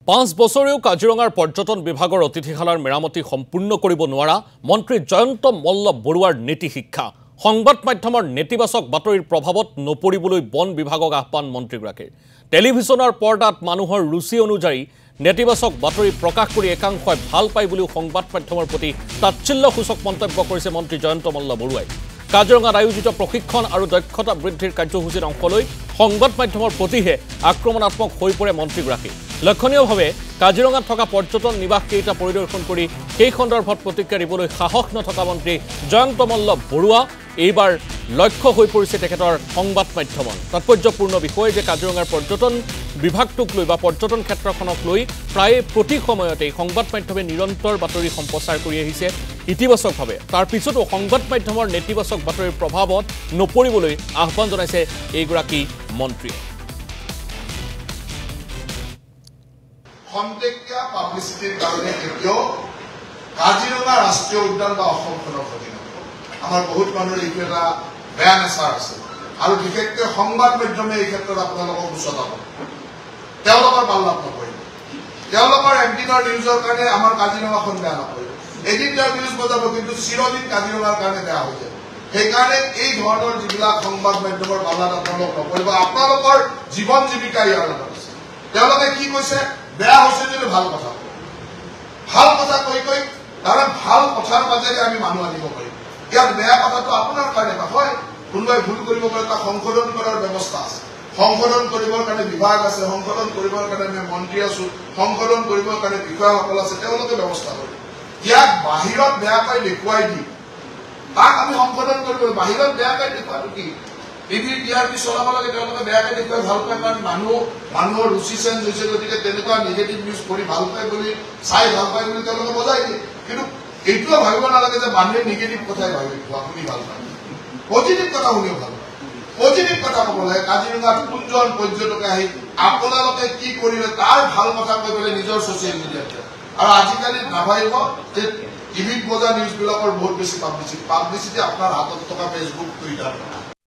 5 বছৰেও কাজিৰঙাৰ পৰ্যটন বিভাগৰ অতিথিশালাৰ মেৰামতি সম্পূৰ্ণ কৰিব নোৱাৰা মন্ত্ৰী জয়ন্ত মল্ল বৰুৱাৰ নীতি শিক্ষা সংবাদ মাধ্যমৰ নেতিবাচক বাতৰিৰ প্ৰভাৱত নপৰিবলৈ বন বিভাগক আহ্বান মন্ত্ৰীগৰাকীৰ টেলিভিছনৰ পৰ্দাত মানুহৰ ৰুচি অনুযায়ী নেতিবাচক বাতৰি প্ৰকাশ কৰি একাংশই ভাল পায় বুলিও সংবাদ মাধ্যমৰ প্ৰতি তাচ্ছিল্যসূচক মন্তব্য কৰিছে মন্ত্ৰী জয়ন্ত মল্ল বৰুৱাই কাজিৰঙাত আয়োজিত প্ৰশিক্ষণ আৰু দক্ষতা বৃদ্ধিৰ কাৰ্যসূচীত অংশ লৈ সংবাদ মাধ্যমৰ প্ৰতিহে আক্ৰমণাত্মক হৈ পৰে মন্ত্ৰীগৰাকী লক্ষণীয়ভাৱে কাজিৰঙাত থকা পৰ্যটন নিবাস কেইটা পৰিদৰ্শন কৰি সেই সন্দৰ্ভত প্ৰতিক্ৰিয়া দিবলৈ সাহস নথকা মন্ত্ৰী জয়ন্ত মল্ল বৰুৱা এইবাৰ লক্ষ্য হৈ পৰিছে তেখেতৰ সংবাদ মাধ্যমত তাৎপৰ্যপূৰ্ণ বিষয় যে কাজিৰঙাৰ পৰ্যটন বিভাগটোক লৈ বা পৰ্যটন ক্ষেত্ৰখনক লৈ প্ৰায় প্ৰতি সময়তে সংবাদ মাধ্যমে নিৰন্তৰ বাতৰি সম্প্ৰচাৰ কৰি আহিছে ইতিবাচকভাৱে তাৰ পিছতো সংবাদ মাধ্যমৰ নেতিবাচক বাতৰিৰ প্ৰভাৱত নপৰিবলৈ আহ্বান জনাইছে এইগৰাকী মন্ত্ৰীয়ে খন্তেকীয়া পাব্লিচিটিৰ কাৰণে কেতিয়াও কাজিৰঙা ৰাষ্ট্ৰীয় উদ্যান বা অসমখনৰ ক্ষতি নকৰে আমাৰ বহুত মানুহৰ এইটো এটা বেয়া নেচাৰ আছে আৰু বিশেষকৈ সংবাদ মাধ্যমে এই ক্ষেত্ৰত আপোনালোকক উচতাব তেওঁলোকৰ ভাল লাভ নকৰিব তেওঁলোকৰ একদিনৰ নিউজৰ কাৰণে আমাৰ কাজিৰঙাখন বেয়া নকৰিব এদিন তেওঁ নিউজ বজাব কিন্তু চিৰদিন কাজিৰঙাৰ কাৰণে বেয়া হৈ যায় সেইকাৰণে এই ধৰণৰ যিবিলাক সংবাদ মাধ্যমৰ বালাত আপোনালোক নকৰিব আপোনালোকৰ জীৱন জীৱিকা ইয়াৰ লগত আছে তেওঁলোকে কি কৈছে বেয়া হৈছে যদি ভাল কথা কৈ কাৰণ ভাল কথাৰ মাজেৰে আমি মানুহ আনিব পাৰিম ইয়াত বেয়া কথাটো আপোনাৰ কাৰণে নহয় কোনোবাই ভুল কৰিব পাৰে তাক সংশোধন কৰাৰ ব্যৱস্থা আছে সংশোধন কৰিবৰ কাৰণে বিভাগ আছে সংশোধন কৰিবৰ কাৰণে মন্ত্ৰী আছো সংশোধন কৰিবৰ কাৰণে বিষয়াসকল আছে তেওঁলোকে ব্যৱস্থা কৰিব ইয়াক বাহিৰত বেয়াকৈ দেখুৱাই দি তাক আমি সংশোধন কৰিব বাহিৰত বেয়াকৈ দেখুৱাটো কি টিভিৰ টিআৰপি চলাব লাগে তেওঁলোকে বেয়াকৈ দেখুৱাই ভাল পায় কাৰণ মানুহৰ ৰুচি চেঞ্জ হৈছে গতিকে তেনেকুৱা নিগেটিভ নিউজ কৰি ভাল পায় বুলি চাই ভাল পায় বুলি তেওঁলোকে বজাই দিয়ে কিন্তু এইটোও ভাবিব নালাগে যে মানুহে নিগেটিভ কথাই ভাবি শুনি ভাল পায় পজিটিভ কথা শুনিও ভাল পায় পজিটিভ কথা ক'ব লাগে কাজিৰঙাত কোনজন পৰ্যটকে আহি আপোনালোকে কি কৰিলে তাৰ ভাল কথা কৈ পেলাই নিজৰ ছচিয়েল মিডিয়াত আৰু আজিকালি নাভাবিব যে টিভিত বজা নিউজবিলাকৰ বহুত বেছি পাব্লিচিটি আপোনাৰ হাতত থকা ফেচবুক টুইটাৰ